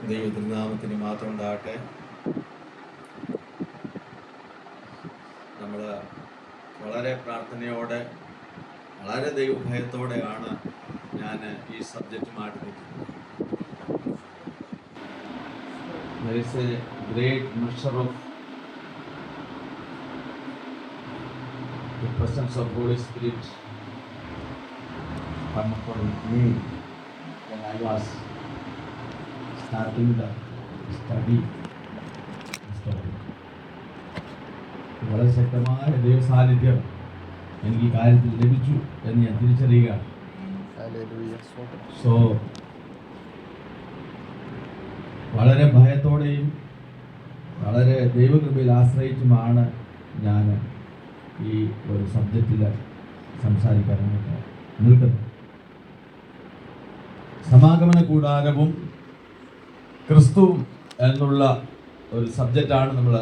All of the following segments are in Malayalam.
ദൈവത്തിരുനാമത്തിന് മാത്രം ഉണ്ടാകട്ടെ. നമ്മൾ വളരെ പ്രാർത്ഥനയോടെ, വളരെ ദൈവഭയത്തോടെയാണ് ഞാൻ ഈ സബ്ജക്റ്റുമായിട്ട് നിൽക്കുന്നത്. There is a great measure of the presence of Holy Spirit come upon me when I was starting the study. വളരെ ശക്തമായ ദൈവ സാന്നിധ്യം എനിക്ക് ഈ കാര്യത്തിൽ ലഭിച്ചു എന്ന് ഞാൻ തിരിച്ചറിയുക. സോ വളരെ ഭയത്തോടെയും വളരെ ദൈവകൃപയിൽ ആശ്രയിച്ചുമാണ് ഞാൻ ഈ ഒരു സബ്ജക്റ്റിൽ സംസാരിക്കാനായിട്ട് നിൽക്കുന്നത്. സമാഗമന കൂടാരവും ക്രിസ്തുവും എന്നുള്ള ഒരു സബ്ജക്റ്റാണ് നമ്മൾ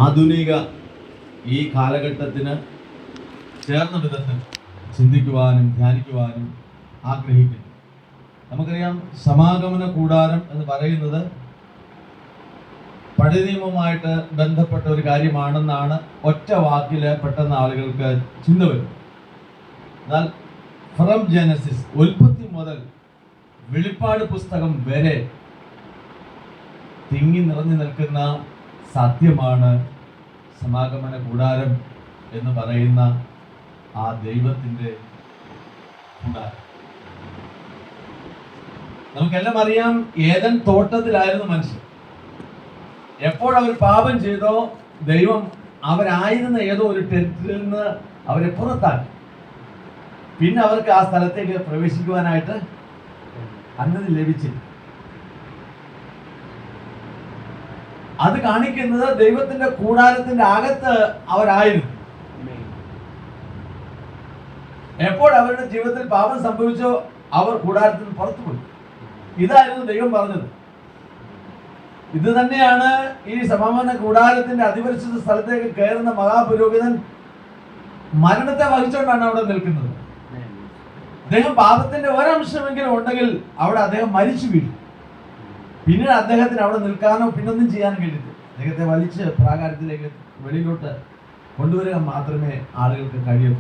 ആധുനിക ഈ കാലഘട്ടത്തിന് ചേർന്ന വിധത്തിൽ ചിന്തിക്കുവാനും ധ്യാനിക്കുവാനും ആഗ്രഹിക്കുന്നു. നമുക്കറിയാം, സമാഗമന കൂടാരം എന്ന് പറയുന്നത് പഴയ നിയമവുമായിട്ട് ബന്ധപ്പെട്ട ഒരു കാര്യമാണെന്നാണ് ഒറ്റ വാക്കിൽ പെട്ടെന്ന് ആളുകൾക്ക് ചിന്ത വരും. എന്നാൽ ഫ്രം ജനസിസ്, ഉൽപ്പത്തി മുതൽ വെളിപ്പാട് പുസ്തകം വരെ തിങ്ങി നിറഞ്ഞു നിൽക്കുന്ന സത്യമാണ് സമാഗമന കൂടാരം എന്ന് പറയുന്ന ആ ദൈവത്തിൻ്റെ കൂടാരം. നമുക്കെല്ലാം അറിയാം, ഏദൻ തോട്ടത്തിലായിരുന്നു മനുഷ്യൻ. എപ്പോഴവർ പാപം ചെയ്തോ ദൈവം അവരായിരുന്ന ഏതോ ഒരു ടെറിട്ടറിയിൽ നിന്ന് അവരെ പുറത്താക്കി. പിന്നെ അവർക്ക് ആ സ്ഥലത്തേക്ക് പ്രവേശിക്കുവാനായിട്ട് അനുമതി ലഭിച്ചില്ല. അത് കാണിക്കുന്നത് ദൈവത്തിന്റെ കൂടാരത്തിന്റെ അകത്ത് അവരായിരുന്നു. എപ്പോൾ അവരുടെ ജീവിതത്തിൽ പാപം സംഭവിച്ചോ അവർ കൂടാരത്തിന് പുറത്തു പോയി. ഇതായിരുന്നു ദൈവം പറഞ്ഞത്. ഇത് തന്നെയാണ് ഈ സമാഗമന കൂടാരത്തിന്റെ അതിപരിശുദ്ധ സ്ഥലത്തേക്ക് കയറുന്ന മഹാപുരോഹിതൻ മരണത്തെ വഹിച്ചുകൊണ്ടാണ് അവിടെ നിൽക്കുന്നത്. അദ്ദേഹം പാപത്തിന്റെ ഒരംശമെങ്കിലും ഉണ്ടെങ്കിൽ അവിടെ അദ്ദേഹം മരിച്ചു വീഴും. പിന്നീട് അദ്ദേഹത്തിന് അവിടെ നിൽക്കാനോ പിന്നൊന്നും ചെയ്യാനും കഴിയില്ല. അദ്ദേഹത്തെ വലിച്ച് പ്രാകാരത്തിലേക്ക് വെളിയിലോട്ട് കൊണ്ടുവരിക മാത്രമേ ആളുകൾക്ക് കഴിയൂ.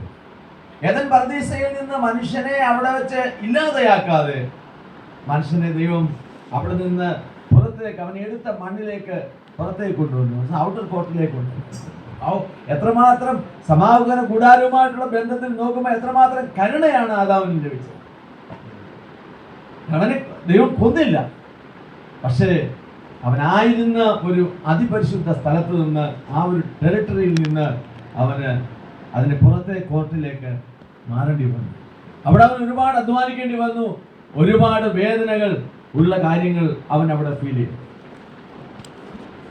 ഏദൻ പർദീസയിൽ നിന്ന് മനുഷ്യനെ അവിടെ വെച്ച് ഇല്ലാതെയാക്കാതെ മനുഷ്യനെ ദൈവം അവിടെ നിന്ന് പുറത്തേക്ക്, അവൻ എടുത്ത മണ്ണിലേക്ക് പുറത്തേക്ക് കൊണ്ടുവന്നു, ഔട്ടർ കോർട്ടിലേക്ക് കൊണ്ടുവന്നു. എത്രമാത്രം സമാഗമന കൂടാരവുമായിട്ടുള്ള ബന്ധത്തിൽ നോക്കുമ്പോൾ എത്രമാത്രം കരുണയാണ് ആദാമിന് ലഭിച്ചത്. അവനെ ദൈവം കൊന്നില്ല, പക്ഷേ അവനായിരുന്ന ഒരു അതിപരിശുദ്ധ സ്ഥലത്ത് നിന്ന്, ആ ഒരു ടെറിട്ടറിയിൽ നിന്ന് അവന് അതിന് പുറത്തെ കോർട്ടിലേക്ക് മാറേണ്ടി വന്നു. അവിടെ അവൻ ഒരുപാട് അധ്വാനിക്കേണ്ടി വന്നു. ഒരുപാട് വേദനകൾ ഉള്ള കാര്യങ്ങൾ അവൻ അവിടെ ഫീൽ ചെയ്യും.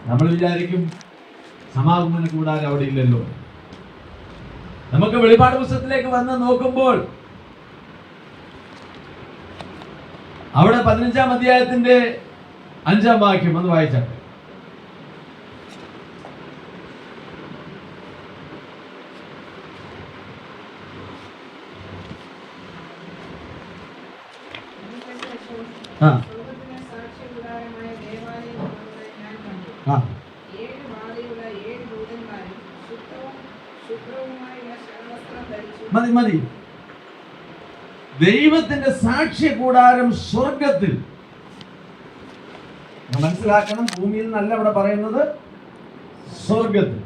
നമ്മൾ വിചാരിക്കും സമാഗമന കൂടാരം അവിടെ ഇല്ലല്ലോ. നമുക്ക് വെളിപ്പാട് പുസ്തകത്തിലേക്ക് വന്ന് നോക്കുമ്പോൾ അവിടെ 15-ാം അധ്യായത്തിന്റെ 5-ാം വാക്യം ഒന്ന് വായിച്ചാൽ. മതി. ദൈവത്തിന്റെ സാക്ഷ്യ കൂടാരം സ്വർഗത്തിൽ. മനസ്സിലാക്കണം, ഭൂമിയിൽ നിന്നല്ല ഇവിടെ പറയുന്നത്, സ്വർഗത്തിൽ.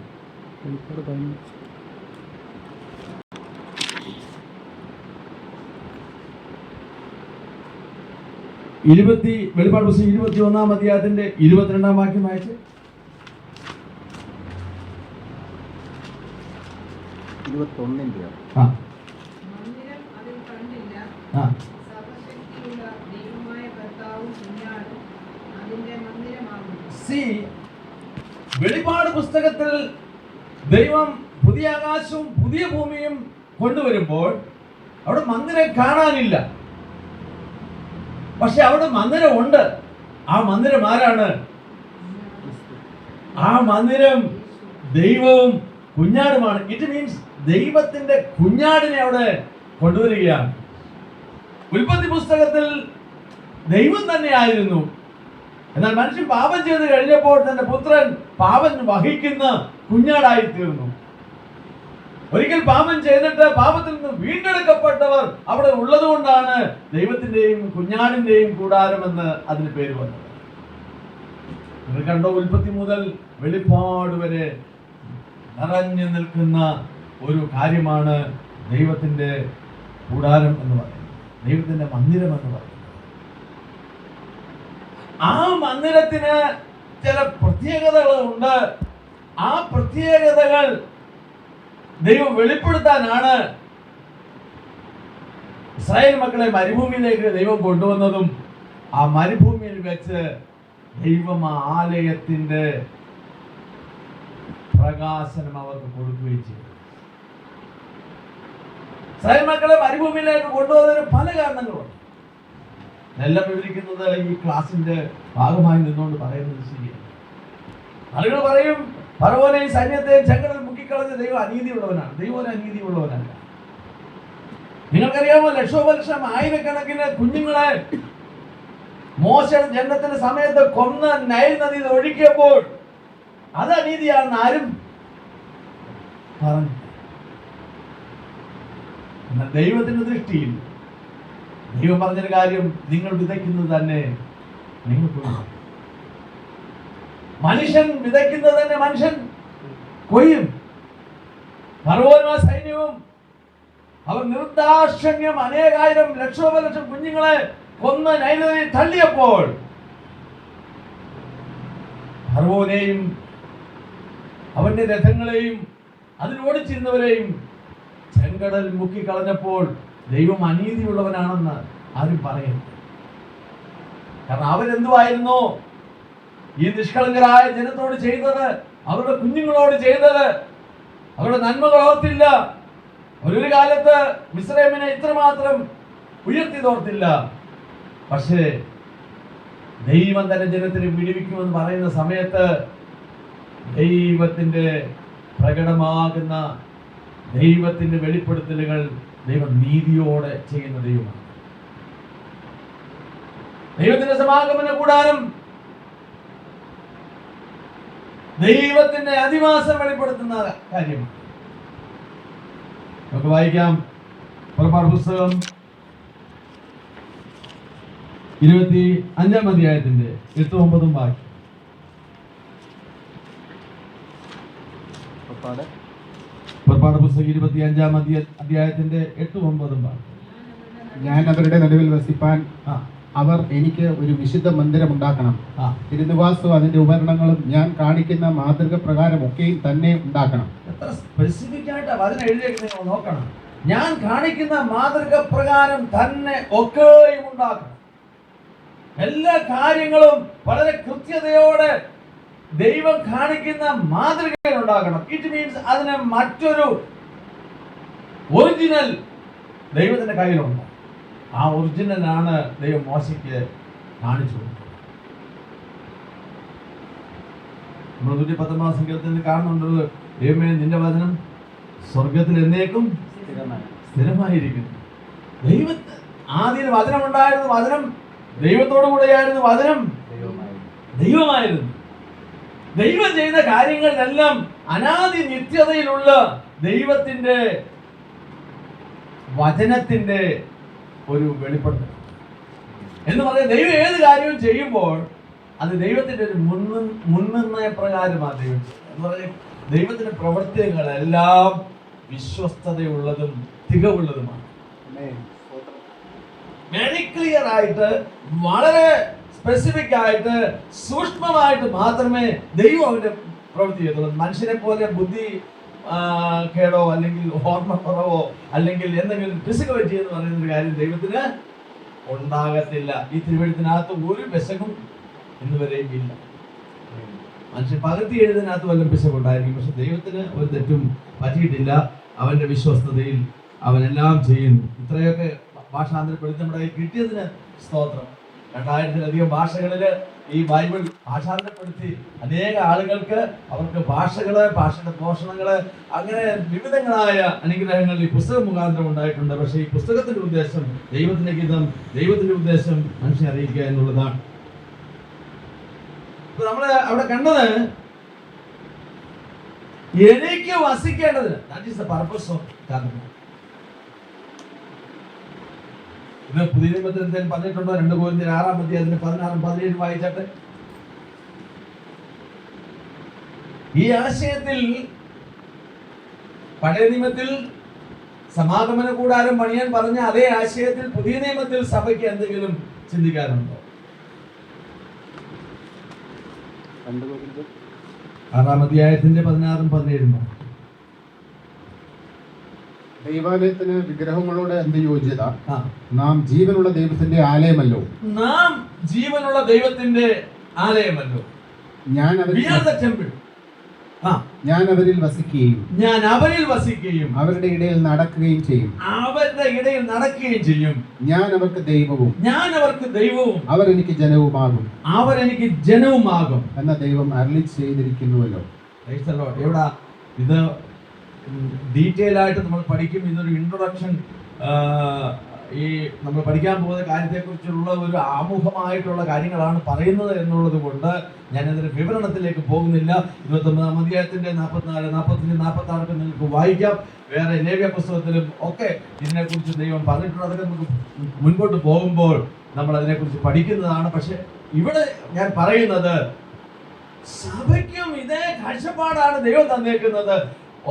വെളിപ്പാട് പുസ്തകം 21-ാം അധ്യായത്തിന്റെ 22-ാം വാക്യം വായിച്ച്. 21 വെളിപ്പാട് പുസ്തകത്തിൽ ദൈവം പുതിയ ആകാശവും പുതിയ ഭൂമിയും കൊണ്ടുവരുമ്പോൾ അവിടെ മന്ദിരം കാണാനില്ല. പക്ഷെ അവിടെ മന്ദിരം ഉണ്ട്. ആ മന്ദിരം ആരാണ്? ആ മന്ദിരം ദൈവവും കുഞ്ഞാടുമാണ്. ഇറ്റ് മീൻസ് ദൈവത്തിന്റെ കുഞ്ഞാടിനെ അവിടെ കൊണ്ടുവരികയാണ്. ഉൽപ്പത്തി പുസ്തകത്തിൽ ദൈവം തന്നെയായിരുന്നു. എന്നാൽ മനുഷ്യൻ പാപം ചെയ്ത് കഴിഞ്ഞപ്പോൾ തന്റെ പുത്രൻ പാപം വഹിക്കുന്ന കുഞ്ഞാടായി തീർന്നു. ഒരിക്കൽ പാപം ചെയ്തിട്ട് പാപത്തിൽ നിന്ന് വീണ്ടെടുക്കപ്പെട്ടവർ അവിടെ ഉള്ളത് കൊണ്ടാണ് ദൈവത്തിന്റെയും കുഞ്ഞാടിന്റെയും കൂടാരമെന്ന് അതിന് പേര് വന്നത്. നിങ്ങൾ കണ്ടോ, ഉൽപ്പത്തി മുതൽ വെളിപ്പാട് വരെ നിറഞ്ഞു നിൽക്കുന്ന ഒരു കാര്യമാണ് ദൈവത്തിന്റെ കൂടാരം എന്ന് പറയുന്നത്, ദൈവത്തിന്റെ മന്ദിരം എന്ന് പറയുന്നത്. ആ മന്ദിരത്തിന് ചില പ്രത്യേകതകളുണ്ട്. ആ പ്രത്യേകതകൾ ദൈവം വെളിപ്പെടുത്താനാണ് ഇസ്രായേൽ മക്കളെ മരുഭൂമിയിലേക്ക് ദൈവം കൊണ്ടുവന്നതും ആ മരുഭൂമിയിൽ വെച്ച് ദൈവം ആ ആലയത്തിന്റെ പ്രകാശനം അവർക്ക് കൊടുക്കുകയും ചെയ്തു. ഇസ്രായേൽ മക്കളെ മരുഭൂമിയിലേക്ക് കൊണ്ടുവന്നതിന് പല കാരണങ്ങളുണ്ട്. എല്ലാം വിവരിക്കുന്നത് ഈ ക്ലാസിന്റെ ഭാഗമായി നിന്നുകൊണ്ട് പറയുന്നത് ശരിയാണ്. ആളുകൾ പറയും, ഫറവോനെയും സൈന്യത്തെയും ചെങ്കടലിൽ മുക്കിക്കളഞ്ഞ ദൈവം അനീതിയുള്ളവനാണ്. ദൈവം ഒരു അനീതിയുള്ളവനല്ല. നിങ്ങൾക്കറിയാമോ, ലക്ഷോപലക്ഷം ആയിരക്കണക്കിന് കുഞ്ഞുങ്ങളെ മോശയുടെ ജനനത്തിന്റെ സമയത്ത് കൊന്ന് നൈൽ നദിയിൽ ഒഴുക്കിയപ്പോൾ അത് അനീതിയാണെന്ന് ആരും പറഞ്ഞു. എന്നാൽ ദൈവത്തിന്റെ ദൃഷ്ടിയിൽ ദൈവം പറഞ്ഞൊരു കാര്യം, നിങ്ങൾ വിതയ്ക്കുന്നത് തന്നെ നിങ്ങൾ കൊയ്യും. മനുഷ്യൻ വിതയ്ക്കുന്നത് തന്നെ മനുഷ്യൻ കൊയ്യും. ഫറവോനും സൈന്യവും അവർ നിർദാക്ഷിണ്യം അനേകായിരം ലക്ഷോപലക്ഷം കുഞ്ഞുങ്ങളെ കൊന്ന് നൈൽ നദിയിൽ തള്ളിയപ്പോൾ ഫറവോനെയും അവന്റെ രഥങ്ങളെയും അതിനോടിച്ചിരുന്നവരെയും ചെങ്കടൽ മുക്കിക്കളഞ്ഞപ്പോൾ ദൈവം അനീതിയുള്ളവനാണെന്ന് ആരും പറയുന്നു. കാരണം അവരെന്തുവായിരുന്നു ഈ നിഷ്കളങ്കരായ ജനത്തോട് ചെയ്തത്? അവരുടെ കുഞ്ഞുങ്ങളോട് ചെയ്തത് അവരുടെ നന്മകൾ ഓർത്തില്ല. ഒരു കാലത്ത് മിസ്രൈമിനെ ഇത്രമാത്രം ഉയർത്തി തോർത്തില്ല. പക്ഷേ ദൈവം തന്റെ ജനത്തിനെ വിടുവിക്കുമെന്ന് പറയുന്ന സമയത്ത് ദൈവത്തിന്റെ പ്രകടമാകുന്ന ദൈവത്തിന്റെ വെളിപ്പെടുത്തലുകൾ ദൈവം നീതിയോടെ ചെയ്യുന്ന ദൈവമാണ്. ദൈവത്തിന്റെ സമാഗമന കൂടാരം ദൈവത്തിന്റെ അധിവാസം വെളിപ്പെടുത്തുന്ന കാര്യമാണ്. നമുക്ക് വായിക്കാം പുറപ്പാട് പുസ്തകം 25-ാം അധ്യായത്തിന്റെ 8-9 വാക്യം. പുറപ്പാട് പുസ്തകം 25-ാം അധ്യായത്തിന്റെ 8-9 വാക്യം. ഞാൻ അവരുടെ നടുവിൽ വസിപ്പാൻ അവർ എനിക്ക് ഒരു വിശുദ്ധ മന്ദിരം ഉണ്ടാക്കണം. തിരുനിവാസവും അതിന്റെ ഉപകരണങ്ങളും ഞാൻ കാണിക്കുന്ന മാതൃക പ്രകാരം ഒക്കെയും തന്നെ ഉണ്ടാക്കണം. എത്ര സ്പെസിഫിക് ആയിട്ട് അതിനെ എഴുതിയേക്കുന്നത് നോക്കണം. ഞാൻ കാണിക്കുന്ന മാതൃക പ്രകാരം തന്നെ ഒക്കെയും ഉണ്ടാക്കണം. എല്ലാ കാര്യങ്ങളും വളരെ കൃത്യതയോടെ ദൈവം കാണിക്കുന്ന മാതൃകകൾ ഉണ്ടാക്കണം. ഇറ്റ് മീൻസ് അതിന് മറ്റൊരു ഒറിജിനൽ ദൈവത്തിന്റെ കയ്യിലുണ്ട്. ആ ഒറിജിനലാണ് ദൈവം മോശയ്ക്ക് കാണിച്ചു കൊടുത്തത്. നമ്മൾ 119 സങ്കീർത്തനത്തിൽ കാണുന്നുണ്ട്, ദൈവമേ നിന്റെ വചനം സ്വർഗത്തിൽ എന്നേക്കും സ്ഥിരമായിരിക്കുന്നു. ആദ്യം വചനം ഉണ്ടായിരുന്നു, വചനം ദൈവത്തോടു കൂടെയായിരുന്നു, വചനം ദൈവമായിരുന്നു. ദൈവം ചെയ്ത കാര്യങ്ങളിലെല്ലാം അനാദി നിത്യതയിലുള്ള ദൈവത്തിന്റെ വചനത്തിന്റെ ഒരു വെളിപ്പെടുത്തൽ എന്ന് പറയുന്നത്. ദൈവം ഏത് കാര്യവും ചെയ്യുമ്പോൾ അത് ദൈവത്തിന്റെ ഒരു മുൻനിർണയ പ്രകാരമാണ് ദൈവം എന്ന് പറയുന്നത്. ദൈവത്തിന്റെ പ്രവർത്തനങ്ങളെല്ലാം വിശ്വസ്തതയുള്ളതും തികവുള്ളതുമാണ്. വെരി ക്ലിയർ ആയിട്ട്, വളരെ സ്പെസിഫിക് ആയിട്ട്, സൂക്ഷ്മമായിട്ട് മാത്രമേ ദൈവം അവന്റെ പ്രവൃത്തി ചെയ്തുള്ളൂ. മനുഷ്യനെ പോലെ ബുദ്ധി കേടോ അല്ലെങ്കിൽ ഓർമ്മ കുറവോ അല്ലെങ്കിൽ എന്തെങ്കിലും പിശക് പറ്റി എന്ന് പറയുന്ന ഒരു കാര്യം ദൈവത്തിന് ഉണ്ടാകത്തില്ല. ഈ തിരുവഴുത്തിനകത്ത് ഒരു പിശകും ഇന്ന് വരെയും ഇല്ല. മനുഷ്യൻ പകുതി എഴുതിനകത്ത് വല്ലതും പിശകുണ്ടായിരിക്കും, പക്ഷെ ദൈവത്തിന് ഒരു തെറ്റും പറ്റിയിട്ടില്ല. അവന്റെ വിശ്വസ്തതയിൽ അവനെല്ലാം ചെയ്യുന്നു. ഇത്രയൊക്കെ ഭാഷാന്തരപ്പെടുത്തി നമ്മുടെ കിട്ടിയതിന് സ്തോത്രം. 2000-ലധികം ഭാഷകളിൽ ഈ ബൈബിൾ ഭാഷാന്തരപ്പെടുത്തി അനേക ആളുകൾക്ക് അവർക്ക് ഭാഷകള്, ഭാഷയുടെ പോഷണങ്ങള്, അങ്ങനെ വിവിധങ്ങളായ അനുഗ്രഹങ്ങൾ ഈ പുസ്തകം മുഖാന്തരം ഉണ്ടായിട്ടുണ്ട്. പക്ഷേ ഈ പുസ്തകത്തിന്റെ ഉദ്ദേശം ദൈവത്തിന്റെ ഗീതം, ദൈവത്തിന്റെ ഉദ്ദേശം മനുഷ്യനെ അറിയിക്കുക എന്നുള്ളതാണ്. നമ്മള് അവിടെ കണ്ടത് എനിക്ക് വസിക്കേണ്ടതിന്, that is the purpose of god. ഇത് പുതിയ നിയമത്തിൽ എന്തെങ്കിലും പറഞ്ഞിട്ടുണ്ടോ? 2 കൊരിന്ത്യർ 6-ാം അധ്യായത്തിന്റെ 16-17 വായിച്ചാട്ടെ. ഈ ആശയത്തിൽ പഴയ നിയമത്തിൽ സമാഗമന കൂടാരം പണിയാൻ പറഞ്ഞ അതേ ആശയത്തിൽ പുതിയ നിയമത്തിൽ സഭയ്ക്ക് എന്തെങ്കിലും ചിന്തിക്കാനുണ്ടോ? 6-ാം അധ്യായത്തിന്റെ 16-17 ദൈവാലയത്തിന് വിഗ്രഹങ്ങളോട് എന്ത് യോഗ്യത? നാം ജീവനുള്ള ദൈവത്തിന്റെ ആലയമല്ലോ. നാം ജീവനുള്ള ദൈവത്തിന്റെ ആലയമല്ലോ. ഞാൻ അവരിൽ വസിക്കുകയും അവരുടെ ഇടയിൽ നടക്കുകയും ചെയ്യും. ഞാൻ അവർക്ക് ദൈവവും അവർ എനിക്ക് ജനവുമാകും എന്ന ദൈവം അരുളി ചെയ്തിരിക്കുന്നുവല്ലോ. എവിടാ ഇത്? ഡീറ്റെയിൽ ആയിട്ട് നമ്മൾ പഠിക്കും. ഇതൊരു ഇൻട്രൊഡക്ഷൻ, ഈ നമ്മൾ പഠിക്കാൻ പോകുന്ന കാര്യത്തെക്കുറിച്ചുള്ള ഒരു ആമുഖമായിട്ടുള്ള കാര്യങ്ങളാണ് പറയുന്നത് എന്നുള്ളത് കൊണ്ട് ഞാനതിന്റെ വിവരണത്തിലേക്ക് പോകുന്നില്ല. 29-ാം അധ്യായത്തിന്റെ 44, 45, 46 നിങ്ങൾക്ക് വായിക്കാം. വേറെ ലേവ്യ പുസ്തകത്തിലും ഒക്കെ ഇതിനെക്കുറിച്ച് ദൈവം പറഞ്ഞിട്ടുണ്ട്. അതൊക്കെ നമുക്ക് മുൻപോട്ട് പോകുമ്പോൾ നമ്മൾ അതിനെക്കുറിച്ച് പഠിക്കുന്നതാണ്. പക്ഷെ ഇവിടെ ഞാൻ പറയുന്നത് സഭയ്ക്കും ഇതേ കാഴ്ചപ്പാടാണ് ദൈവം തന്നേക്കുന്നത്.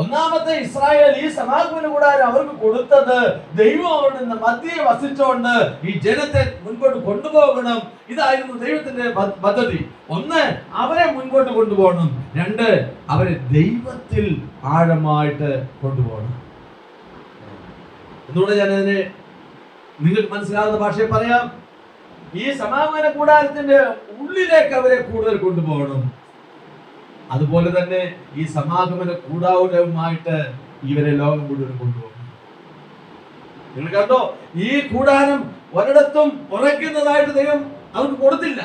ഒന്നാമത്തെ ഇസ്രായേൽ ഈ സമാഗമന കൂടാരം അവർക്ക് കൊടുത്തത് ദൈവം അവരുടെ മധ്യേ വസിച്ചുകൊണ്ട് ഈ ജനത്തെ മുൻപോട്ട് കൊണ്ടുപോകണം. ഇതായിരുന്നു ദൈവത്തിന്റെ പദ്ധതി. 1, അവരെ മുൻപോട്ട് കൊണ്ടുപോകണം. 2, അവരെ ദൈവത്തിൽ ആഴമായിട്ട് കൊണ്ടുപോകണം. എന്തുകൊണ്ട് ഞാനതിനെ നിങ്ങൾക്ക് മനസ്സിലാവുന്ന ഭാഷയിൽ പറയാം. ഈ സമാഗമന കൂടാരത്തിന്റെ ഉള്ളിലേക്ക് അവരെ കൂടുതൽ കൊണ്ടുപോകണം. അതുപോലെ തന്നെ ഈ സമാഗമന കൂടാരവുമായിട്ട് ഇവരെ ലോകം മുഴുവൻ കൊണ്ടുപോകും. നിങ്ങൾ കണ്ടോ, ഈ കൂടാരം ഒരിടത്തും ഉറയ്ക്കുന്നതായിട്ട് ദൈവം അവർക്ക് കൊടുത്തില്ല.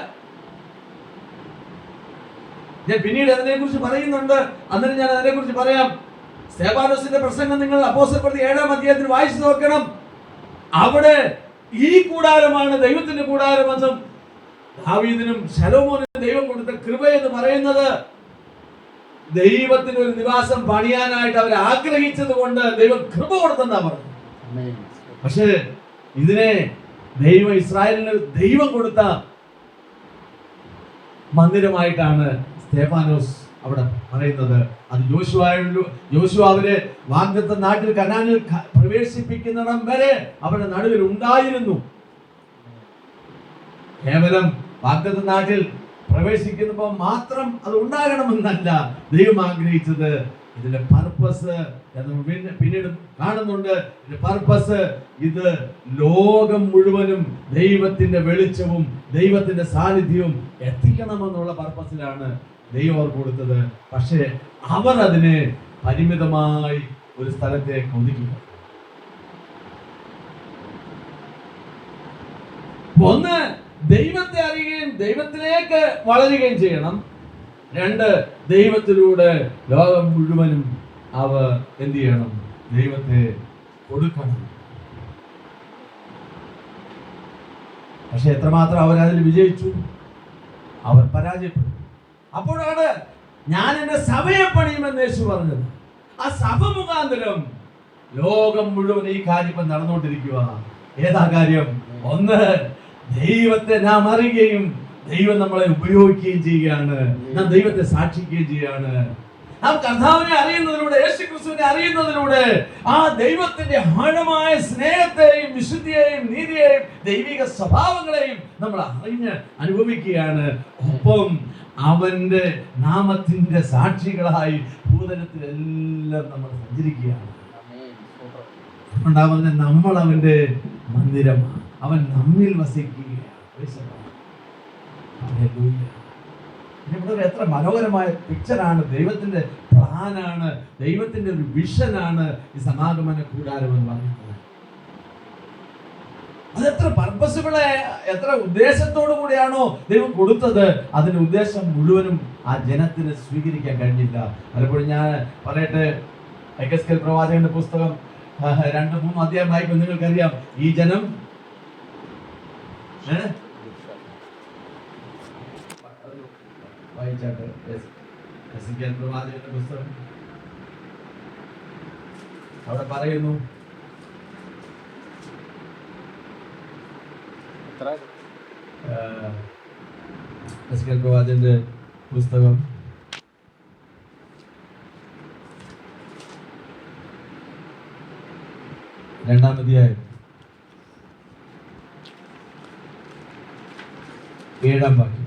ഞാൻ പിന്നീട് അതിനെക്കുറിച്ച് പറയുന്നുണ്ട്. അന്നേരം ഞാൻ അതിനെക്കുറിച്ച് പറയാം. സ്തെഫാനോസിന്റെ പ്രസംഗം നിങ്ങൾ അപ്പോസ്തലപ്രവൃത്തി 7-ാം അധ്യായത്തിൽ വായിച്ചു നോക്കണം. അവിടെ ഈ കൂടാരമാണ് ദൈവത്തിന്റെ കൂടാരമെന്നും ദാവീദിനും ശലോമോനും ദൈവം കൊടുത്ത കൃപ എന്ന് പറയുന്നത് ദൈവത്തിന് ഒരു നിവാസം പണിയാനായിട്ട് അവർ ആഗ്രഹിച്ചത് കൊണ്ട് ദൈവം കൃപ കൊടുത്തെന്നാ പറഞ്ഞു. പക്ഷേ ഇതിനെ ദൈവം ഇസ്രായേലിന് ദൈവം കൊടുത്ത മന്ദിരമായിട്ടാണ് സ്തെഫാനോസ് അവിടെ പറയുന്നത്. അത് യോശുവ അവരെ വാഗ്ദത്ത നാട്ടിൽ കനാനിൽ പ്രവേശിപ്പിക്കുന്നിടം വരെ അവരുടെ നടുവിൽ ഉണ്ടായിരുന്നു. കേവലം വാഗ്ദത്ത നാട്ടിൽ പ്രവേശിക്കുമ്പോൾ മാത്രം അത് ഉണ്ടാകണമെന്നല്ല ദൈവം ആഗ്രഹിച്ചത്. ഇതിന്റെ പർപ്പസ് പിന്നീട് കാണുന്നുണ്ട്. ഇതിന്റെ പർപ്പസ് ഇത് ലോകം മുഴുവനും ദൈവത്തിന്റെ വെളിച്ചവും ദൈവത്തിന്റെ സാന്നിധ്യവും എത്തിക്കണമെന്നുള്ള പർപ്പസിലാണ് ദൈവം അവർ കൊടുത്തത്. പക്ഷേ അവർ അതിനെ പരിമിതമായി ഒരു സ്ഥലത്തേക്ക് ഒതുക്കി. 1, ദൈവത്തെ അറിയുകയും ദൈവത്തിലേക്ക് വളരുകയും ചെയ്യണം. 2, ദൈവത്തിലൂടെ ലോകം മുഴുവനും അവർ എന്ത് ചെയ്യണം? ദൈവത്തെ കൊടുക്കണം. പക്ഷെ എത്രമാത്രം അവരതിൽ വിജയിച്ചു? അവർ പരാജയപ്പെട്ടു. അപ്പോഴാണ് ഞാൻ എന്റെ സഭയെ പണിയുമെന്ന് യേശു പറഞ്ഞത്. ആ സഭ മുഖാന്തരം ലോകം മുഴുവൻ ഈ കാര്യം നടന്നുകൊണ്ടിരിക്കുക. ഏതാ കാര്യം? 1, ദൈവത്തെ നാം അറിയുകയും ദൈവം നമ്മളെ ഉപയോഗിക്കുകയും ചെയ്യുകയാണ്. നാം ദൈവത്തെ സാക്ഷിക്കുകയും ചെയ്യുകയാണ്. നാം കർത്താവിനെ അറിയുന്നതിലൂടെ, യേശുക്രിസ്തുവിനെ അറിയുന്നതിലൂടെ ആ ദൈവത്തിന്റെ ആഴമായ സ്നേഹത്തെയും വിശുദ്ധിയെയും നീതിയെയും ദൈവിക സ്വഭാവങ്ങളെയും നമ്മൾ അറിഞ്ഞ് അനുഭവിക്കുകയാണ്. ഒപ്പം അവന്റെ നാമത്തിന്റെ സാക്ഷികളായി ഭൂതലത്തിലെല്ലാം നമ്മൾ സഞ്ചരിക്കുകയാണ്. അതുകൊണ്ട് നമ്മൾ അവന്റെ മന്ദിരമാണ്. അവൻ നമ്മിൽ വസിക്കുകയാണ്. ഇവിടെ എത്ര മനോഹരമായ പിക്ചറാണ്! ദൈവത്തിന്റെ പ്ലാനാണ്, ദൈവത്തിന്റെ ഒരു വിഷനാണ് ഈ സമാഗമന കൂടാരം എന്ന് പറയുന്നത്. അതെത്ര പർപ്പസിബിളായ, എത്ര ഉദ്ദേശത്തോടു കൂടിയാണോ ദൈവം കൊടുത്തത്, അതിന്റെ ഉദ്ദേശം മുഴുവനും ആ ജനത്തിന് സ്വീകരിക്കാൻ കഴിഞ്ഞില്ല. പലപ്പോഴും ഞാൻ പറയട്ടെ, എഹെസ്കേൽ പ്രവാചകന്റെ പുസ്തകം 2-3 അധ്യായം വായിക്കുമ്പോൾ നിങ്ങൾക്കറിയാം, ഈ ജനം വായിച്ചാട്ടെ. എഹെസ്കേൽ പ്രവാചകന്റെ പുസ്തകം അവിടെ പറയുന്നു, എഹെസ്കേൽ പ്രവാചകന്റെ പുസ്തകം 2-ാം അധ്യായം 7-ാം വാക്യം.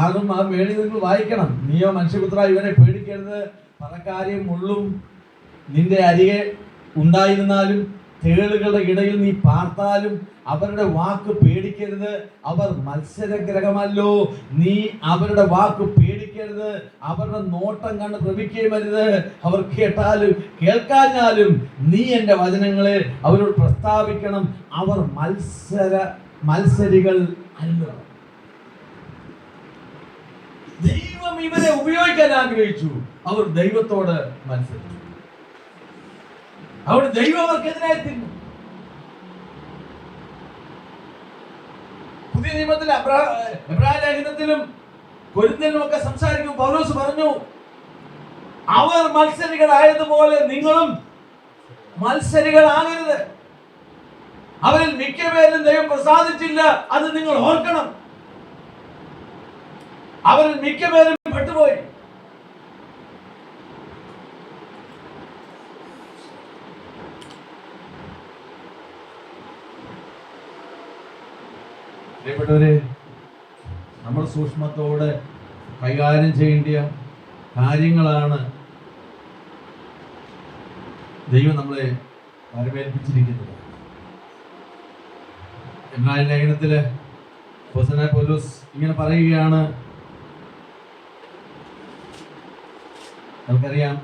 ആകും ആ വേണി നിങ്ങൾ വായിക്കണം. നീയോ മനുഷ്യപുത്ര, ഇവരെ പേടിക്കരുത്. പണക്കാരെയും മുള്ളും നിന്റെ അരികെ ഉണ്ടായിരുന്നാലും തേളുകളുടെ ഇടയിൽ നീ പാർത്താലും അവരുടെ വാക്ക് പേടിക്കരുത്. അവർ മത്സരഗ്രഹമല്ലോ. നീ അവരുടെ വാക്ക് പേടിക്കരുത്. അവരുടെ നോട്ടം കണ്ട് ഭ്രമിക്കുകയും അരുത്. അവർ കേട്ടാലും കേൾക്കാഞ്ഞാലും നീ എൻ്റെ വചനങ്ങളെ അവരോട് പ്രസ്താവിക്കണം. അവർ മത്സരികൾ അല്ല. ദൈവം ഇവരെ ഉപയോഗിക്കാൻ ആഗ്രഹിച്ചു. അവർ ദൈവത്തോട് മത്സരിച്ചു. അവിടെ ദൈവം അവർക്കെതിരായി തിന്നു. പുതിയ നിയമത്തിൽ എബ്രായ ലേഖനത്തിലും കൊരിന്ത്യരിലും ഒക്കെ സംസാരിക്കും പൗലോസ് പറഞ്ഞു, അവർ മത്സരികളായതുപോലെ നിങ്ങളും മത്സരികളാകരുത്. അവരിൽ മിക്കപേരും ദൈവം പ്രസാദിച്ചില്ല, അത് നിങ്ങൾ ഓർക്കണം. അവരിൽ മിക്കപേരും പെട്ടുപോയി. പ്രിയപ്പെട്ടവരെ, നമ്മൾ സൂക്ഷ്മത്തോടെ കൈകാര്യം ചെയ്യേണ്ട കാര്യങ്ങളാണ് ദൈവം നമ്മളെ വരവേൽപ്പിച്ചിരിക്കുന്നത്. എബ്രായ ലേഖനത്തില് അപ്പോസ്തലനായ പൗലോസ് ഇങ്ങനെ പറയുകയാണ്, നമുക്കറിയാം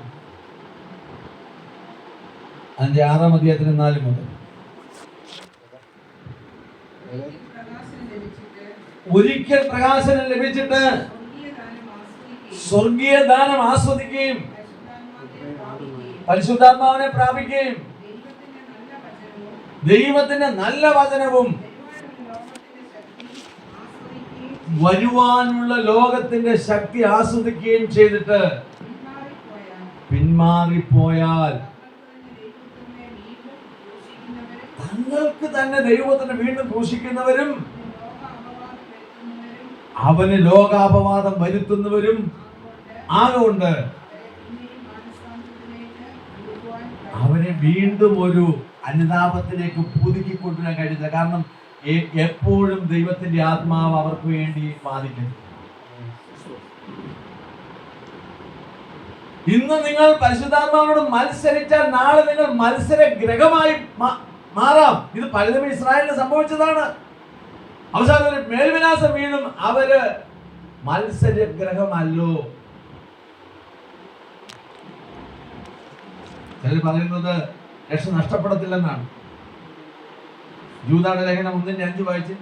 അതിന്റെ 6-ാം അധ്യായത്തിന് 4 മുതൽ, ഒരിക്കൽ പ്രകാശനം ലഭിച്ചിട്ട് സ്വർഗീയ ദാനം ആസ്വദിക്കുകയും പരിശുദ്ധാത്മാവിനെ പ്രാപിക്കുകയും ദൈവത്തിന്റെ നല്ല വചനവും വരുവാനുള്ള ലോകത്തിന്റെ ശക്തി ആസ്വദിക്കുകയും ചെയ്തിട്ട് പിന്മാറിപ്പോയാൽ തങ്ങൾക്ക് തന്നെ ദൈവത്തിന് വീണ്ടും ക്രൂശിക്കുന്നവരും അവന് ലോകാപവാദം വരുത്തുന്നവരും ആകൊണ്ട് അവനെ വീണ്ടും ഒരു അനുതാപത്തിലേക്ക് പുതുക്കിക്കൊണ്ടുവരാൻ കഴിയില്ല. കാരണം എപ്പോഴും ദൈവത്തിന്റെ ആത്മാവ് അവർക്ക് വേണ്ടി വാദിക്കുന്നു. ഇന്ന് നിങ്ങൾ പരിശുദ്ധാത്മാവിനോട് മത്സരിച്ചാൽ നാളെ നിങ്ങൾ മത്സരഗ്രഹമായി മാറാം. ഇത് പലതും ഇസ്രായേലിന് സംഭവിച്ചതാണ്. അവസാനം ഒരു മേൽവിലാസം വീണും അവര് മത്സരഗ്രഹമല്ലോ. ചിലർ പറയുന്നത് രക്ഷ നഷ്ടപ്പെടത്തില്ലെന്നാണ്. യൂദായുടെ ലേഖനം 1:5 വായിച്ച്.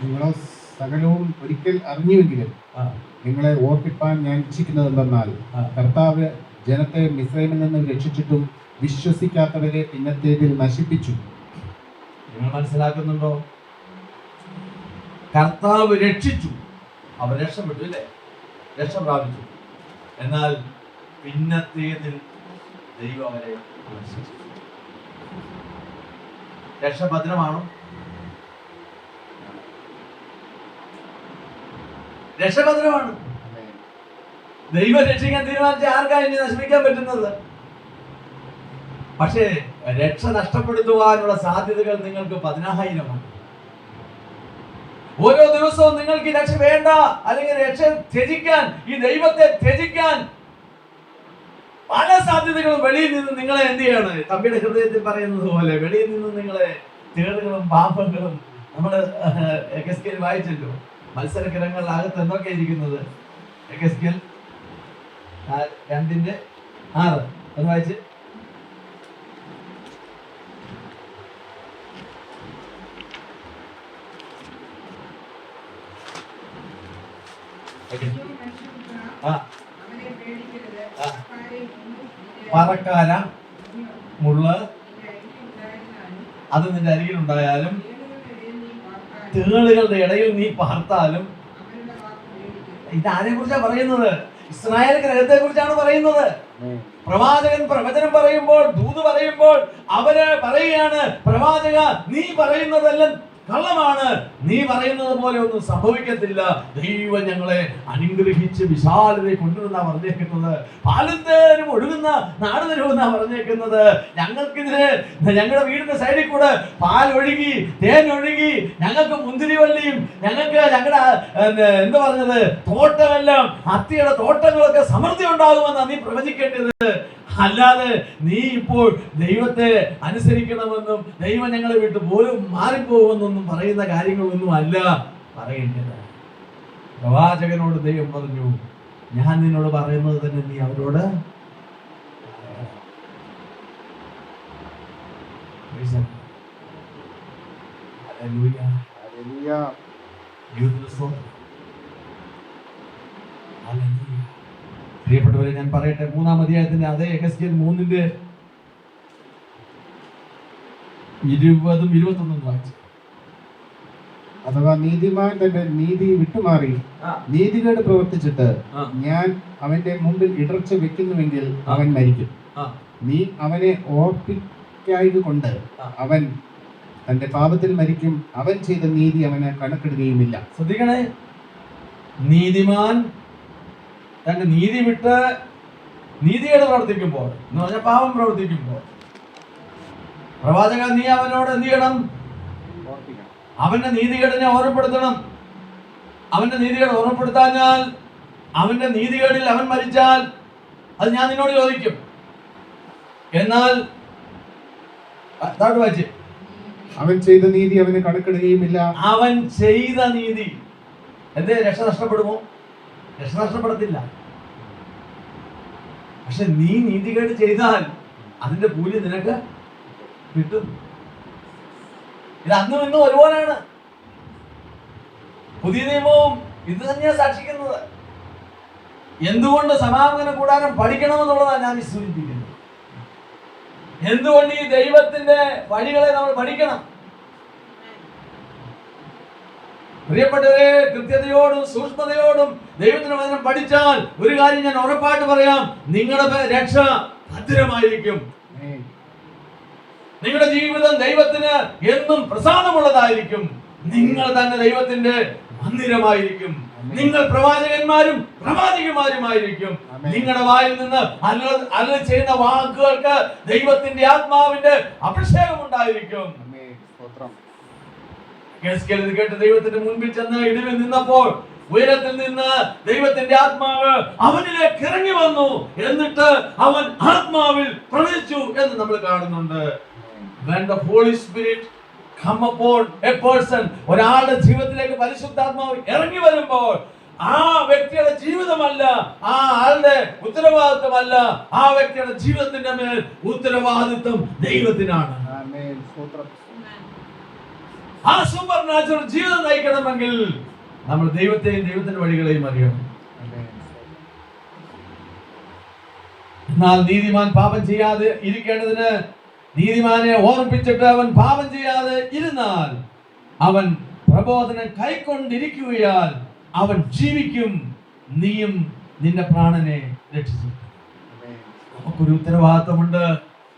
നിങ്ങളോ സകലവും ഒരിക്കൽ അറിഞ്ഞുവെങ്കിലും നിങ്ങളെ ഓർപ്പിപ്പാൻ ഞാൻ ഇച്ഛിക്കുന്നത് എന്തെന്നാൽ, കർത്താവ് ജനത്തെ മിസ്രൈമിൽ നിന്ന് രക്ഷിച്ചിട്ടും വിശ്വസിക്കാത്തവരെ പിന്നത്തേതിൽ നശിപ്പിച്ചു. നിങ്ങൾ മനസ്സിലാക്കുന്നുണ്ടോ? കർത്താവ് രക്ഷിച്ചു, അവർ രക്ഷപ്പെട്ടു, അല്ലേ? രക്ഷ പ്രാപിച്ചു. എന്നാൽ പിന്നത്തേതിൽ ദൈവം അവരെ നശിപ്പിച്ചു. രക്ഷഭദ്രമാണോ? രക്ഷഭദ്രമാണ്. ദൈവം രക്ഷിക്കാൻ തീരുമാനിച്ച ആർക്കാണ് ഇനി നശിപ്പിക്കാൻ പറ്റുന്നത്? പക്ഷേ രക്ഷ നഷ്ടപ്പെടുത്തുവാനുള്ള സാധ്യതകൾ നിങ്ങൾക്ക് 10,000 ഓരോ ദിവസവും നിങ്ങൾക്ക് ഈ രക്ഷ വേണ്ട, അല്ലെങ്കിൽ രക്ഷ ത്യജിക്കാൻ, ഈ ദൈവത്തെ ത്യജിക്കാൻ പല സാധ്യതകളും വെളിയിൽ നിന്ന് നിങ്ങളെ എന്ത് ചെയ്യാണ്? തമ്പിയുടെ ഹൃദയത്തിൽ പറയുന്നത് പോലെ വെളിയിൽ നിന്ന് നിങ്ങളെ തേടുകളും പാപങ്ങളും. നമ്മള് എകെസ്കേൽ വായിച്ചല്ലോ, മത്സരക്കിരങ്ങളിലകത്ത് എന്തൊക്കെ ഇരിക്കുന്നത്. എകെസ്കേൽ 2:6 ഒന്ന് വായിച്ച്. പറക്കാര മുള്ള് അത് നിന്റെ അരികിലുണ്ടായാലും തേളുകളുടെ ഇടയിൽ നീ പാർത്താലും. ഇതാരെ കുറിച്ചാ പറയുന്നത്? ഇസ്രായേൽ ഗ്രഹത്തെ കുറിച്ചാണ് പറയുന്നത്. പ്രവാചകൻ പ്രവചനം പറയുമ്പോൾ, ദൂത് പറയുമ്പോൾ അവര് പറയുകയാണ്, പ്രവാചക നീ പറയുന്നതെല്ലാം കള്ളമാണ്, നീ പറയുന്നത് പോലെ ഒന്നും സംഭവിക്കത്തില്ല. ദൈവം ഞങ്ങളെ അനുഗ്രഹിച്ച് വിശാലതയെ കൊണ്ടുവന്നാ പറഞ്ഞേക്കുന്നത്. പാലത്തേനും ഒഴുകുന്ന നാട് തരുമെന്നാ പറഞ്ഞേക്കുന്നത്. ഞങ്ങൾക്കിതിന് ഞങ്ങളുടെ വീടിന്റെ സൈഡിൽ കൂടെ പാൽ ഒഴുകി തേൻ ഒഴുകി ഞങ്ങൾക്ക് മുന്തിരിവള്ളിയും ഞങ്ങൾക്ക് ഞങ്ങളുടെ എന്താ പറഞ്ഞത് തോട്ടമെല്ലാം അത്തിയുടെ തോട്ടങ്ങളൊക്കെ സമൃദ്ധി ഉണ്ടാകുമെന്നാ നീ പ്രവചിക്കേണ്ടത്. അല്ലാതെ നീ ഇപ്പോൾ ദൈവത്തെ അനുസരിക്കണമെന്നും ദൈവം ഞങ്ങളെ വിട്ട് പോലും മാറിപ്പോകുമെന്നൊന്നും പറയുന്ന കാര്യങ്ങളൊന്നും അല്ല പറയേണ്ടത്. പ്രവാചകനോട് ദൈവം പറഞ്ഞു, ഞാൻ നിന്നോട് പറയുന്നത് തന്നെ നീ അവരോട്. പ്രിയപ്പെട്ടവരെ, ഞാൻ പറയട്ടെ, 3-ാം അധ്യായത്തിന്റെ അതേ എകെസ്കേൽ 3:20-21 വായിച്ചു. അഥവാ നീതിമാൻ തന്റെ നീതി വിട്ടുമാറി നീതികേട് പ്രവർത്തിച്ചിട്ട് ഞാൻ അവന്റെ മുമ്പിൽ ഇടർച്ച വെക്കുന്നുവെങ്കിൽ അവൻ മരിക്കും. നീ അവനെ ഓർപ്പിക്കായത് കൊണ്ട് അവൻ തന്റെ പാപത്തിൽ മരിക്കും. അവൻ ചെയ്ത നീതി അവന് കണക്കിടുകയുമില്ല. ശ്രദ്ധിക്കണേ, നീതിമാൻ തന്റെ നീതി വിട്ട് നീതികേട് പ്രവർത്തിക്കുമ്പോൾ എന്ന് പറഞ്ഞാൽ പാപം പ്രവർത്തിക്കുമ്പോൾ, പ്രവാചകൻ നീ അവനോട് എന്ത് ചെയ്യണം? അവന്റെ നീതികേടിനെ ഓർമ്മപ്പെടുത്തണം. അവന്റെ നീതികേട് ഓർമ്മപ്പെടുത്താഞ്ഞാൽ, അവന്റെ നീതികേടിൽ അവൻ മരിച്ചാൽ അത് ഞാൻ നിന്നോട് ചോദിക്കും. എന്നാൽ വായിച്ച്, അവൻ ചെയ്ത നീതി അവന് കണക്കിടുകയുമില്ല. അവൻ ചെയ്ത നീതി എന്തേ രക്ഷ നഷ്ടപ്പെടുമോ? രക്ഷ നഷ്ടപ്പെടത്തില്ല. പക്ഷെ നീ നീതികേട് ചെയ്താൽ അതിന്റെ കൂലി നിനക്ക് കിട്ടും. ഇത് അന്നും ഇന്നും ഒരുപോലെയാണ്. പുതിയ നിയമവും ഇത് തന്നെയാണ് സാക്ഷിക്കുന്നത്. എന്തുകൊണ്ട് സമാഗമന കൂടാരം പഠിക്കണമെന്നുള്ളതാണ് ഞാൻ സൂചിപ്പിക്കുന്നത്. എന്തുകൊണ്ട് ഈ ദൈവത്തിന്റെ വഴികളെ നമ്മൾ പഠിക്കണം? പ്രിയപ്പെട്ടവരെ, കൃത്യതയോടും സൂക്ഷ്മതയോടും ദൈവത്തിന്റെ വചനം പഠിച്ചാൽ ഒരു കാര്യം ഞാൻ ഉറപ്പായിട്ട് പറയാം, നിങ്ങളുടെ രക്ഷ ഭദ്രമായിരിക്കും. നിങ്ങളുടെ ജീവിതം ദൈവത്തിന് എന്നും പ്രസാദമുള്ളതായിരിക്കും. നിങ്ങൾ തന്നെ ദൈവത്തിന്റെ മന്ദിരമായിരിക്കും. നിങ്ങൾ പ്രവാചകന്മാരും പ്രവാചകന്മാരുമായിരിക്കും. നിങ്ങളുടെ വായിൽ നിന്ന് അരുളി ചെയ്യുന്ന വാക്കുകൾക്ക് ദൈവത്തിന്റെ ആത്മാവിന്റെ അഭിഷേകം ഉണ്ടായിരിക്കും. കേട്ട് ദൈവത്തിന്റെ മുൻപിൽ ചെന്ന് ഇടിവിൽ നിന്നപ്പോൾ ഉയരത്തിൽ നിന്ന് ദൈവത്തിന്റെ ആത്മാവ് അവനിലേക്ക് ഇറങ്ങി വന്നു. എന്നിട്ട് അവൻ ആത്മാവിൽ പ്രവേശിച്ചു എന്ന് നമ്മൾ കാണുന്നുണ്ട്. When the Holy Spirit come upon a person, ഒരാളുടെ ജീവിതത്തിലേക്ക് പരിശുദ്ധാത്മാവ് ഇറങ്ങി വരുമ്പോൾ ആ വ്യക്തിയുടെ ജീവിതമല്ല, ആ ആളുടെ ഉത്തരവാദിത്വമല്ല, ആ വ്യക്തിയുടെ ജീവിതത്തിന്റെ മേൽ ഉത്തരവാദിത്വം ദൈവത്തിനാണ്. ആ സൂപ്പർ നാച്ചുറൽ ജീവിതം നയിക്കണമെങ്കിൽ നമ്മൾ ദൈവത്തെയും ദൈവത്തിന്റെ വഴികളെയും അറിയണം. എന്നാൽ നീതിമാൻ പാപം ചെയ്യാതെ ഇരിക്കേണ്ടതിന് നീതിമാനെ ഓർമ്മിപ്പിച്ചിട്ട് അവൻ പാപം ചെയ്യാതെ ഇരുന്നാൽ അവൻ പ്രബോധനം കൈക്കൊണ്ടിരിക്കുകയാൽ അവൻ ജീവിക്കും. നീയും നിന്റെ പ്രാണനെ രക്ഷിച്ചു. നമുക്കൊരു ഉത്തരവാദിത്തമുണ്ട്.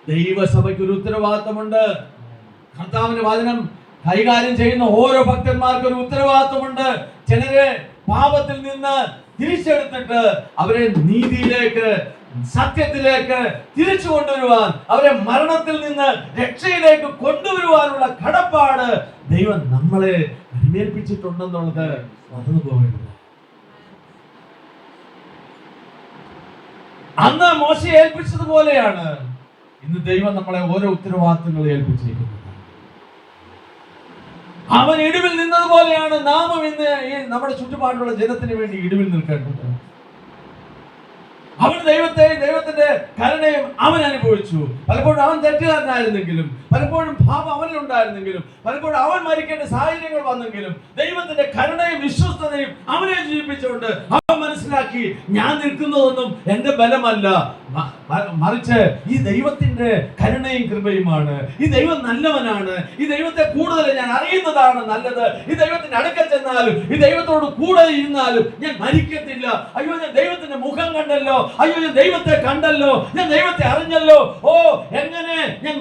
ദൈവസഭയ്ക്ക് ഒരു ഉത്തരവാദിത്തമുണ്ട്. കർത്താവിന്റെ വചനം കൈകാര്യം ചെയ്യുന്ന ഓരോ ഭക്തന്മാർക്കും ഒരു ഉത്തരവാദിത്വമുണ്ട്. ചിലരെ പാപത്തിൽ നിന്ന് തിരിച്ചെടുത്തിട്ട് അവരെ നീതിയിലേക്ക്, സത്യത്തിലേക്ക് തിരിച്ചു കൊണ്ടുവരുവാൻ, അവരെ മരണത്തിൽ നിന്ന് രക്ഷയിലേക്ക് കൊണ്ടുവരുവാനുള്ള കടപ്പാട് ദൈവം നമ്മളെ പരിമേൽപ്പിച്ചിട്ടുണ്ടെന്നുള്ളത് മറന്നു പോകരുത്. അന്ന് മോശയെ ഏൽപ്പിച്ചതുപോലെയാണ് ഇന്ന് ദൈവം നമ്മളെ ഓരോ ഉത്തരവാദിത്തങ്ങൾ ഏൽപ്പിച്ചിരിക്കുന്നത്. അവൻ ഇടിവിൽ നിന്നതുപോലെയാണ് നാമും ഇന്ന് ഈ നമ്മുടെ ചുറ്റുപാടുള്ള ജനത്തിന് വേണ്ടി ഇടിവിൽ നിൽക്കേണ്ടത്. അവൻ ദൈവത്തിന്റെ കരുണയും അവൻ അനുഭവിച്ചു. പലപ്പോഴും അവൻ തെറ്റുകാരനായിരുന്നെങ്കിലും, പലപ്പോഴും പാപം അവനിലുണ്ടായിരുന്നെങ്കിലും, പലപ്പോഴും അവൻ മരിക്കേണ്ട സാഹചര്യങ്ങൾ വന്നെങ്കിലും ദൈവത്തിന്റെ കരുണയും വിശ്വസ്തതയും അവനെ ജീവിപ്പിച്ചുകൊണ്ട് അവൻ മനസ്സിലാക്കി, ഞാൻ നിൽക്കുന്നതൊന്നും എന്റെ ബലമല്ല, മറിച്ച് ഈ ദൈവത്തിന്റെ കരുണയും കൃപയുമാണ്. ഈ ദൈവം നല്ലവനാണ്. ഈ ദൈവത്തെ കൂടുതൽ ഞാൻ അറിയുന്നതാണ് നല്ലത്. ഈ ദൈവത്തിന്റെ അടുക്കൽ ചെന്നാലും ഈ ദൈവത്തോട് കൂടെ ഇരുന്നാലും ഞാൻ മരിക്കത്തില്ല. അയ്യോ, ഞാൻ ദൈവത്തിന്റെ മുഖം കണ്ടല്ലോ, അയ്യോ ഞാൻ ദൈവത്തെ കണ്ടല്ലോ, ഞാൻ ദൈവത്തെ അറിഞ്ഞല്ലോ, ഓ എങ്ങനെ ഞാൻ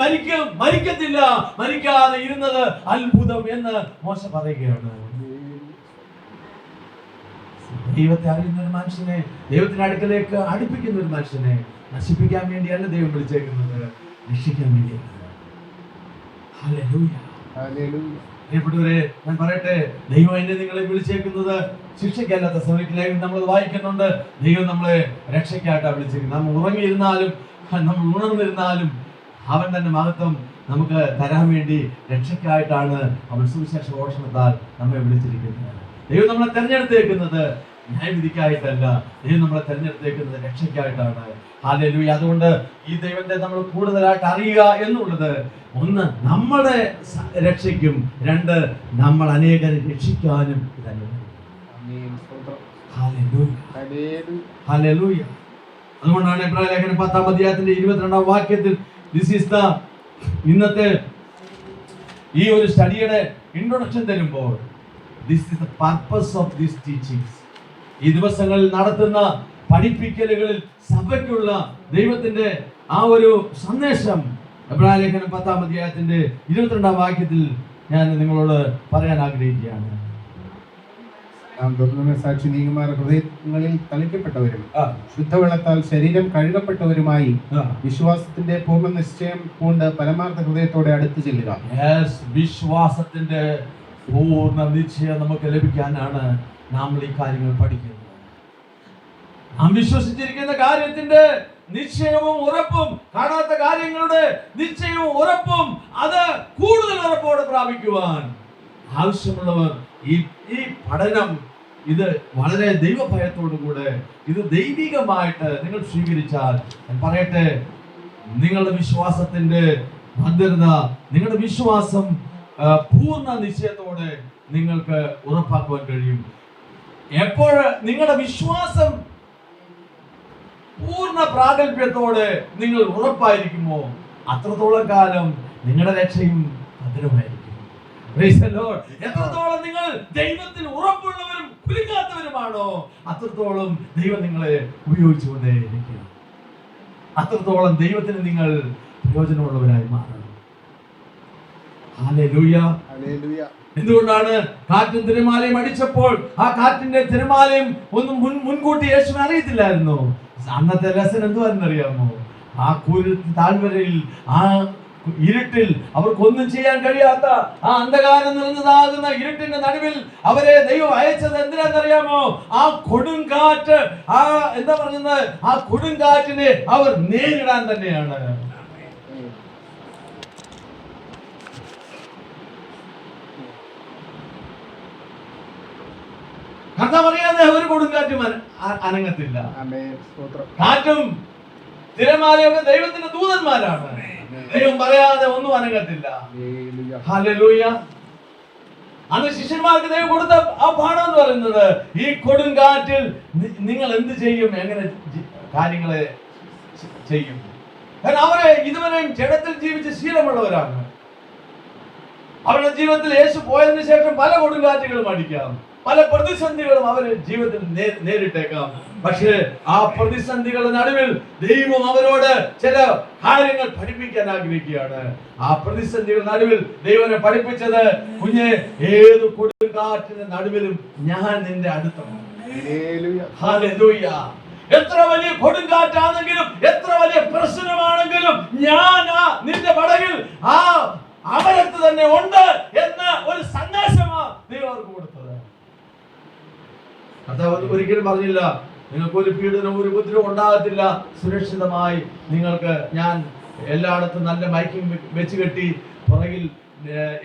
മരിക്കത്തില്ല, മരിക്കാതെ ഇരുന്നത് അത്ഭുതം എന്ന് മോശ പറയുകയാണ്. ദൈവത്തെ അറിയുന്ന ഒരു മനുഷ്യനെ, ദൈവത്തിന്റെ അടുക്കലേക്ക് അടുപ്പിക്കുന്ന ഒരു മനുഷ്യനെ നശിപ്പിക്കാൻ വേണ്ടിയല്ല ദൈവം വിളിച്ചേക്കുന്നത്, രക്ഷിക്കാൻ വേണ്ടിയാണ്. Hallelujah, hallelujah. പ്രിയപ്പെട്ടവരെ, ഞാൻ പറയട്ടെ, ദൈവം എന്നെ നിങ്ങളെ വിളിച്ചേക്കുന്നത് ശിക്ഷയ്ക്കല്ലാത്ത സമയത്തിലേക്ക് നമ്മൾ വായിക്കുന്നുണ്ട്. ദൈവം നമ്മളെ രക്ഷയ്ക്കായിട്ടാണ് വിളിച്ചേക്കുന്നത്. നമ്മൾ ഉറങ്ങിയിരുന്നാലും നമ്മൾ ഉണർന്നിരുന്നാലും അവൻ തന്നെ മഹത്വം നമുക്ക് തരാൻ വേണ്ടി രക്ഷയ്ക്കായിട്ടാണ് അവൻ സുവിശേഷ ഘോഷണത്താൽ നമ്മെ വിളിച്ചിരിക്കുന്നത്. ദൈവം നമ്മളെ തെരഞ്ഞെടുത്തേക്കുന്നത് ന്യായവിധിക്കായിട്ടല്ല, ദൈവം നമ്മളെ തെരഞ്ഞെടുത്തേക്കുന്നത് രക്ഷയ്ക്കായിട്ടാണ്. ഹല്ലേലൂയ. അതുകൊണ്ട് ഈ ദൈവത്തെ നമ്മൾ കൂടുതലായിട്ട് അറിയുക എന്നുള്ളത്, ഒന്ന് നമ്മുടെ രക്ഷയ്ക്കും, രണ്ട് നമ്മൾ അനേകരെ രക്ഷിക്കാനും ഇതല്ല. ഹല്ലേലൂയ. അതുകൊണ്ടാണ് എബ്രായ ലേഖനം 10-ാം അധ്യായത്തിന്റെ 22-ാം വാക്യത്തിൽ ഇന്നത്തെ ഈ ഒരു സ്റ്റഡിയുടെ ഇൻട്രൊഡക്ഷൻ തരുമ്പോൾ, this is the purpose of this teachings. ഈ ദിവസങ്ങളിൽ നടത്തുന്ന പഠിപ്പിക്കലുകളിൽ സഭയ്ക്കുള്ള ദൈവത്തിന്റെ ആ ഒരു സന്ദേശം എബ്രായ ലേഖനം 10-ാം അധ്യായത്തിന്റെ 22-ാം വാക്യത്തിൽ ഞാൻ നിങ്ങളോട് പറയാൻ ആഗ്രഹിക്കുകയാണ്. നാം സാക്ഷി നീങ്ങുമാർ ഹൃദയങ്ങളിൽ തളിക്കപ്പെട്ടവരും ശുദ്ധവെള്ളത്താൽ ശരീരം കഴുകപ്പെട്ടവരുമായി വിശ്വാസത്തിന്റെ പൂർണ്ണ നിശ്ചയം കൊണ്ട് പരമാർത്ഥ ഹൃദയത്തോടെ അടുത്ത് ചെല്ലുക. വിശ്വാസത്തിന്റെ പൂർണ്ണ നിശ്ചയം നമുക്ക് ലഭിക്കാനാണ് നാം ഈ കാര്യങ്ങൾ പഠിക്കുന്നത്. നാം വിശ്വസിച്ചിരിക്കുന്ന കാര്യത്തിന്റെ നിശ്ചയവും ഉറപ്പും, കാണാത്ത കാര്യങ്ങളുടെ നിശ്ചയവും ഉറപ്പും, അത് കൂടുതൽ ഉറപ്പോടെ പ്രാപിക്കുവാൻ ആവശ്യമുള്ളവർ ഈ പഠനം, ഇത് വളരെ ദൈവഭയത്തോടു കൂടെ, ഇത് ദൈവികമായിട്ട് നിങ്ങൾ സ്വീകരിച്ചാൽ, ഞാൻ പറയട്ടെ, നിങ്ങളുടെ വിശ്വാസത്തിന്റെ ഭദ്രത, നിങ്ങളുടെ വിശ്വാസം പൂർണ്ണ നിശ്ചയത്തോടെ നിങ്ങൾക്ക് ഉറപ്പാക്കുവാൻ കഴിയും. എപ്പോൾ നിങ്ങളുടെ വിശ്വാസം പൂർണ്ണ പ്രാഗൽഭ്യത്തോടെ നിങ്ങൾ ഉറപ്പായിരിക്കുമോ, അത്രത്തോളം കാലം നിങ്ങളുടെ രക്ഷയും ഭദ്രമായിരിക്കും. എത്രത്തോളം നിങ്ങൾ ദൈവത്തിൽ ഉറപ്പുള്ളവരും കുലുങ്ങാത്തവരുമാണോ, അത്രത്തോളം ദൈവം നിങ്ങളെ ഉപയോഗിച്ചുകൊണ്ടേയിരിക്കും. അത്രത്തോളം ദൈവത്തിന് നിങ്ങൾ പ്രയോജനമുള്ളവരായി മാറണം. Hallelujah, hallelujah. എന്തുകൊണ്ടാണ് കാറ്റും തിരമാലയും അടിച്ചപ്പോൾ ആ കാറ്റിന്റെ തിരമാലയും ഒന്നും മുൻകൂട്ടി യേശുവിനെ അറിയത്തില്ലായിരുന്നു? അന്നത്തെ ലെസൺ എന്തുവാണെന്നറിയാമോ? ആ താഴ്വരയിൽ, ആ ഇരുട്ടിൽ അവർക്കൊന്നും ചെയ്യാൻ കഴിയാത്ത ആ അന്ധകാരം നിറഞ്ഞതാകുന്ന ഇരുട്ടിന്റെ നടുവിൽ അവരെ ദൈവം അയച്ചത് എന്തിനാണെന്നറിയാമോ? ആ കൊടുങ്കാറ്റ്, ആ എന്താ പറയുന്നത്, ആ കൊടുങ്കാറ്റിനെ അവർ നേരിടാൻ തന്നെയാണ്. കർത്താവ് അറിയാതെ ഒരു കൊടുങ്കാറ്റും അനങ്ങത്തില്ല. കാറ്റും തിരമാലയൊക്കെ ദൈവത്തിന്റെ ദൂതന്മാരാണ്. ദൈവം പറയാതെ ഒന്നും അനങ്ങത്തില്ല. ഹല്ലേലൂയ. അന്ന് ശിഷ്യന്മാർക്ക് ദൈവം കൊടുത്ത ആ പാഠം എന്ന് പറയുന്നത്, ഈ കൊടുങ്കാറ്റിൽ നിങ്ങൾ എന്ത് ചെയ്യും, എങ്ങനെ കാര്യങ്ങളെ ചെയ്യും. കാരണം അവരെ ഇതുവരെയും ജഡത്തിൽ ജീവിച്ച് ശീലമുള്ളവരാണ്. അവരുടെ ജീവിതത്തിൽ യേശു പോയതിനു ശേഷം പല കൊടുങ്കാറ്റുകളും അടിക്കാം, പല പ്രതിസന്ധികളും അവര് ജീവിതത്തിൽ നേരിട്ടേക്കാം. പക്ഷേ ആ പ്രതിസന്ധികളുടെ നടുവിൽ ദൈവം അവരോട് ചില കാര്യങ്ങൾ പഠിപ്പിക്കാൻ ആഗ്രഹിക്കുകയാണ്. ആ പ്രതിസന്ധികളുടെ നടുവിൽ ദൈവനെ പഠിപ്പിച്ചത്, കുഞ്ഞെ, ഏത് കൊടുങ്കാറ്റിന്റെ നടുവിലും ഞാൻ നിന്റെ അടുത്താണ്. ഹല്ലേലൂയ. എത്ര വലിയ കൊടുങ്കാറ്റാണെങ്കിലും, എത്ര വലിയ പ്രശ്നമാണെങ്കിലും, ഞാൻ നിന്റെ പടകിൽ ആ അമരത്ത് തന്നെ ഉണ്ട് എന്ന ഒരു സന്ദേശമാണ് ദൈവം അവർക്ക് കൊടുത്തത്. കർത്താവ് ഒരിക്കലും പറഞ്ഞില്ല, നിങ്ങൾക്ക് ഒരു പീഡനവും ഒരു ഉപദ്രവവും ഉണ്ടാകത്തില്ല. സുരക്ഷിതമായി നിങ്ങൾക്ക് ഞാൻ എല്ലായിടത്തും നല്ല മൈക്കിംഗ് വെച്ച് കെട്ടി പുറകിൽ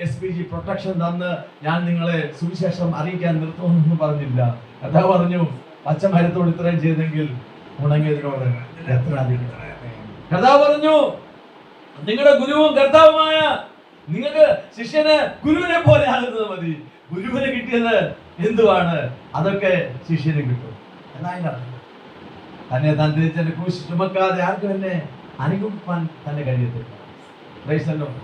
SPG പ്രൊട്ടക്ഷൻ തന്ന് ഞാൻ നിങ്ങളെ സുവിശേഷം അറിയിക്കാൻ നിർത്തുമെന്നൊന്നും പറഞ്ഞില്ല. കർത്താവ് പറഞ്ഞു, പച്ച മരത്തോട് ഇത്രയും ചെയ്തെങ്കിൽ ഉണങ്ങിയതിനോട് എത്ര അധികം. കർത്താവ് പറഞ്ഞു, നിങ്ങളുടെ ഗുരുവും കർത്താവുമായ നിങ്ങൾക്ക് ശിഷ്യന് ഗുരുവിനെ പോലെ ആകുന്നത് മതി. ഗുരുവിന് കിട്ടിയത് എന്തുവാണ് അതൊക്കെ ശിഷ്യന് കിട്ടും എന്നാണ്. തന്നെ താൻ തിരിച്ചെന്റെ ക്രൂശ് ചുമക്കാതെ ആർക്കും എന്നെ അനുഗമിക്കാൻ തന്നെ കഴിയത്തില്ല. Praise the Lord.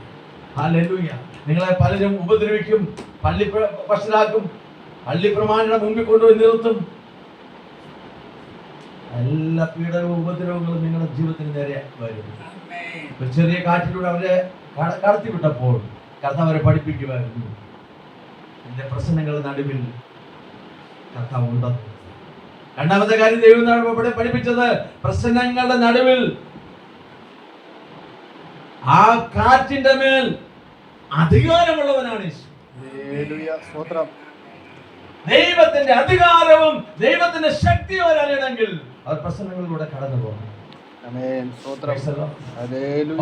ഹല്ലേലൂയ. നിങ്ങളെ പലരും ഉപദ്രവിക്കും, പള്ളി ഭക്ഷണാക്കും, പള്ളി പ്രമാണിയുടെ മുമ്പിൽ കൊണ്ടുപോയി നിർത്തും. എല്ലാ പീഡനവും ഉപദ്രവങ്ങളും നിങ്ങളുടെ ജീവിതത്തിന് നേരെ വരും. ഒരു ചെറിയ കാറ്റിലൂടെ അവരെ കടത്തിവിട്ടപ്പോൾ കർത്താവ് അവരെ പഠിപ്പിക്കുമായിരുന്നു, എന്റെ പ്രശ്നങ്ങളുടെ നടുവിൽ കർത്താവ് ഉണ്ടെന്ന്. രണ്ടാമത്തെ കാര്യം ദൈവം ഇവിടെ പഠിപ്പിച്ചത്, പ്രശ്നങ്ങളുടെ നടുവിൽ ആ കാറ്റിന്റെ മേൽ അധികാരമുള്ളവനാണ് യേശു. ദൈവത്തിന്റെ അധികാരവും ദൈവത്തിന്റെ ശക്തിയും അറിയണമെങ്കിൽ അവർ പ്രശ്നങ്ങളിലൂടെ കടന്നു പോകണം.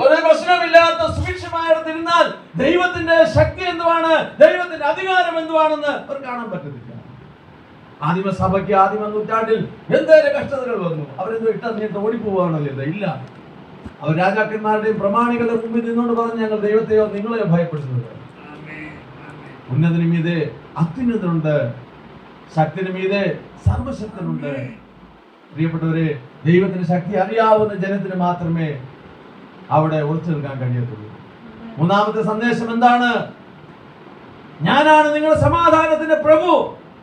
ഒരു പ്രശ്നമില്ലാത്ത സുഭിക്ഷമായിരുന്നാൽ ദൈവത്തിന്റെ ശക്തി എന്തുവാണ്, ദൈവത്തിന്റെ അധികാരം എന്തുവാണെന്ന് അവർ കാണാൻ പറ്റത്തില്ല. ആദിമസഭയ്ക്ക് ആദിമ നൂറ്റാണ്ടിൽ എന്തേലും കഷ്ടതകൾ വന്നു, അവരെന്തോ ഇട്ടറിഞ്ഞിട്ട് ഓടിപ്പോവാണോ ചെയ്തത്? ഇല്ല. അവർ രാജാക്കന്മാരുടെയും പ്രമാണികളുടെ മുമ്പിൽ നിന്നുകൊണ്ട് പറഞ്ഞ്, ഞങ്ങൾ ദൈവത്തെയോ നിങ്ങളെയോ ഭയപ്പെടുന്നത്. ഉന്നതിന് മീതെ അത്യുന്നതനുണ്ട്, ശക്തിന് മീതെ സർവശക്തനുണ്ട്. പ്രിയപ്പെട്ടവരെ, ദൈവത്തിന്റെ ശക്തി അറിയാവുന്ന ജനത്തിന് മാത്രമേ അവിടെ ഉറച്ചു നിൽക്കാൻ കഴിയത്തുള്ളൂ. മൂന്നാമത്തെ സന്ദേശം എന്താണ്? ഞാനാണ് നിങ്ങളുടെ സമാധാനത്തിന്റെ പ്രഭു.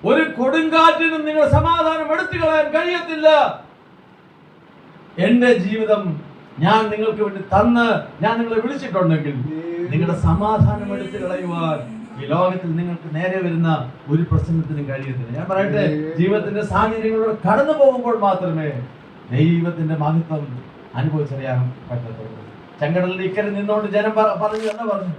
ഒരു കൊടുങ്കാറ്റിനും നിങ്ങളുടെ സമാധാനം എടുത്തു കളയാൻ കഴിയത്തില്ല. എന്റെ ജീവിതം ഞാൻ നിങ്ങൾക്ക് വേണ്ടി തന്ന് ഞാൻ നിങ്ങളെ വിളിച്ചിട്ടുണ്ടെങ്കിൽ നിങ്ങളുടെ സമാധാനം എടുത്തു കളയുവാൻ ഈ ലോകത്തിൽ നിങ്ങൾക്ക് നേരെ വരുന്ന ഒരു പ്രശ്നത്തിനും കഴിയത്തില്ല. ഞാൻ പറയട്ടെ, ജീവിതത്തിന്റെ സാഹചര്യങ്ങളിലൂടെ കടന്നു പോകുമ്പോൾ മാത്രമേ ദൈവത്തിന്റെ മഹത്വം അനുഭവിച്ചറിയാൻ പറ്റത്തുള്ളൂ. ചെങ്കടലിൽ ഇക്കരെ നിന്നുകൊണ്ട് ജനം പറഞ്ഞു, എന്താ പറഞ്ഞു?